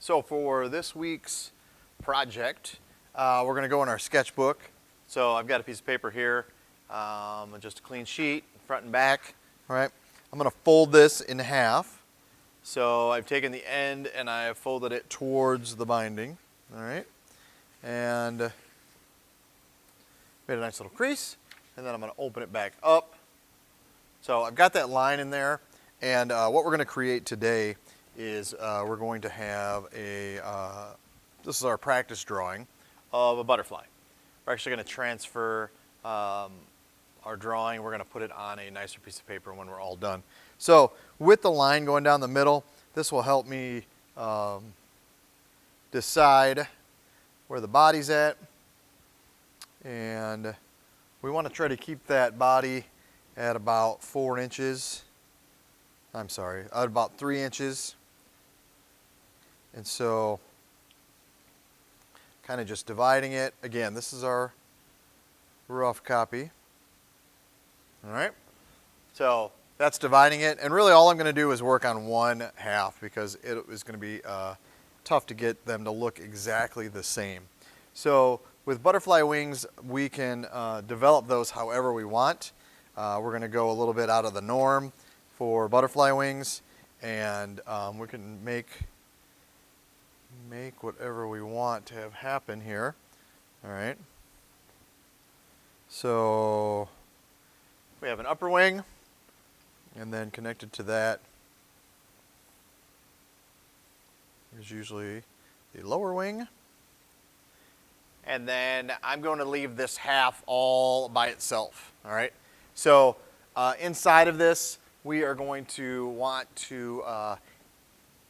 So for this week's project, we're going to go in our sketchbook. So I've got a piece of paper here, just a clean sheet, front and back. All right, I'm going to fold this in half. So I've taken the end and I have folded it towards the binding. All right, and made a nice little crease, and then I'm going to open it back up. So I've got that line in there, and what we're going to create today is we're going to have this is our practice drawing of a butterfly. We're actually going to transfer our drawing. We're going to put it on a nicer piece of paper when we're all done. So with the line going down the middle, this will help me decide where the body's at. And we want to try to keep that body at about 4 inches. I'm sorry, at about 3 inches. And so kind of just dividing it. Again, this is our rough copy. All right, so that's dividing it. And really all I'm going to do is work on 1/2 because it is going to be tough to get them to look exactly the same. So with butterfly wings, we can develop those however we want. We're going to go a little bit out of the norm for butterfly wings, and we can make whatever we want to have happen here. All right. So we have an upper wing, and then connected to that is usually the lower wing. And then I'm going to leave this half all by itself. All right. So inside of this, we are going to want to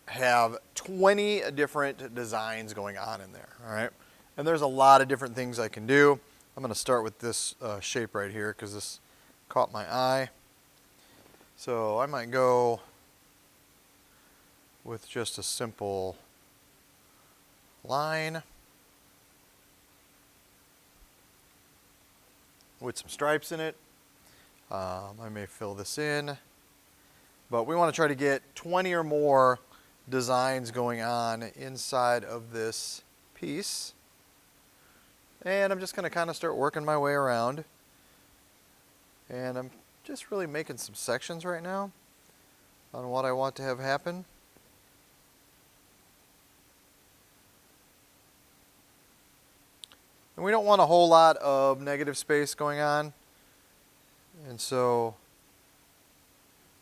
have 20 different designs going on in there. All right. And there's a lot of different things I can do. I'm going to start with this shape right here because this caught my eye. So I might go with just a simple line with some stripes in it. I may fill this in, but we want to try to get 20 or more designs going on inside of this piece. And I'm just going to kind of start working my way around. And I'm just really making some sections right now on what I want to have happen. And we don't want a whole lot of negative space going on. And so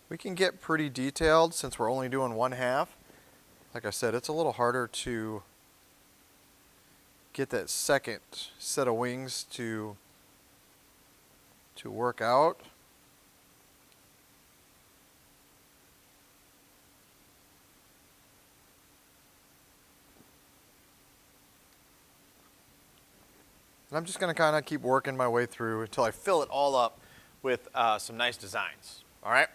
we can get pretty detailed since we're only doing 1/2. Like I said, it's a little harder to get that second set of wings to work out. And I'm just going to kind of keep working my way through until I fill it all up with some nice designs. All right.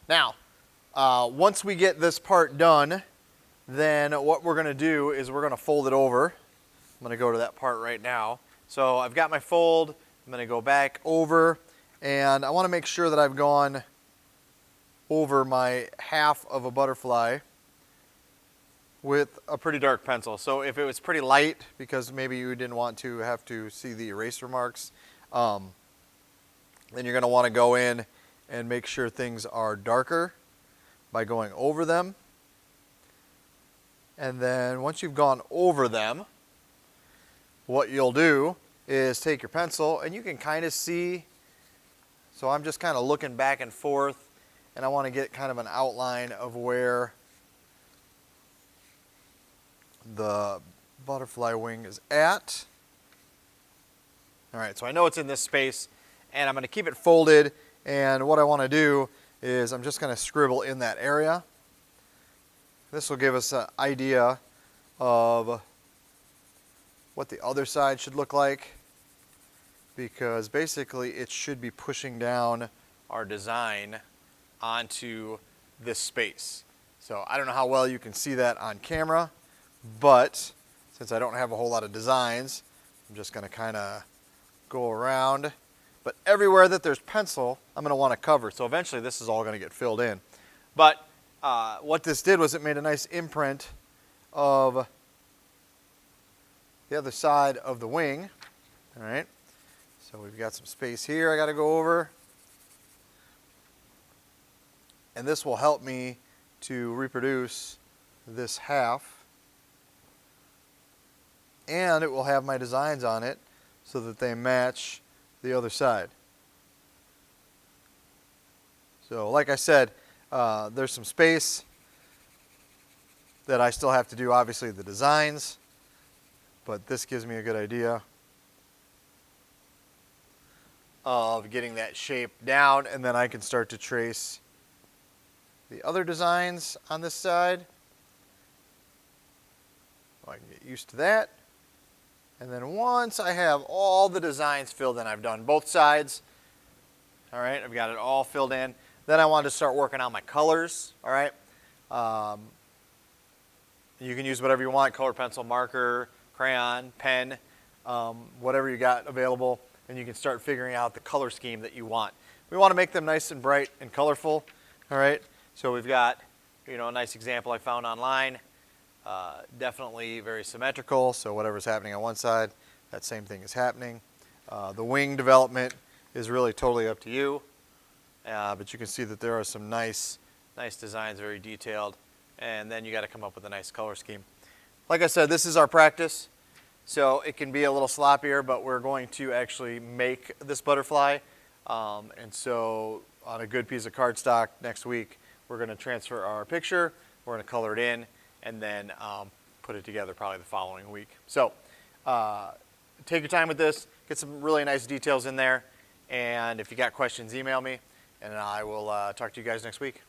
Now, once we get this part done, then what we're going to do is we're going to fold it over. I'm going to go to that part right now. So I've got my fold. I'm going to go back over, and I want to make sure that I've gone over my half of a butterfly with a pretty dark pencil. So if it was pretty light, because maybe you didn't want to have to see the eraser marks, then you're going to want to go in and make sure things are darker by going over them. And then once you've gone over them, what you'll do is take your pencil, and you can kind of see. So I'm just kind of looking back and forth, and I want to get kind of an outline of where the butterfly wing is at. All right, so I know it's in this space, and I'm going to keep it folded, and what I want to do is I'm just going to scribble in that area. This will give us an idea of what the other side should look like, because basically it should be pushing down our design onto this space. So I don't know how well you can see that on camera, but since I don't have a whole lot of designs, I'm just going to kind of go around. But everywhere that there's pencil, I'm going to want to cover. So eventually this is all going to get filled in. But what this did was it made a nice imprint of the other side of the wing. All right, so we've got some space here I got to go over. And this will help me to reproduce this half. And it will have my designs on it so that they match the other side. So like I said, there's some space that I still have to do, obviously, the designs, but this gives me a good idea of getting that shape down, and then I can start to trace the other designs on this side. I can get used to that. And then once I have all the designs filled in, I've done both sides. All right, I've got it all filled in. Then I want to start working on my colors. All right. You can use whatever you want: colored pencil, marker, crayon, pen, whatever you got available, and you can start figuring out the color scheme that you want. We want to make them nice and bright and colorful. All right. So we've got, a nice example I found online. Definitely very symmetrical, so whatever's happening on one side, that same thing is happening. The wing development is really totally up to you, but you can see that there are some nice designs, very detailed, and then you got to come up with a nice color scheme. Like I said, this is our practice, so it can be a little sloppier, but we're going to actually make this butterfly, and so on a good piece of cardstock next week, we're going to transfer our picture, we're going to color it in, and then put it together probably the following week. So take your time with this, get some really nice details in there, and if you got questions, email me, and I will talk to you guys next week.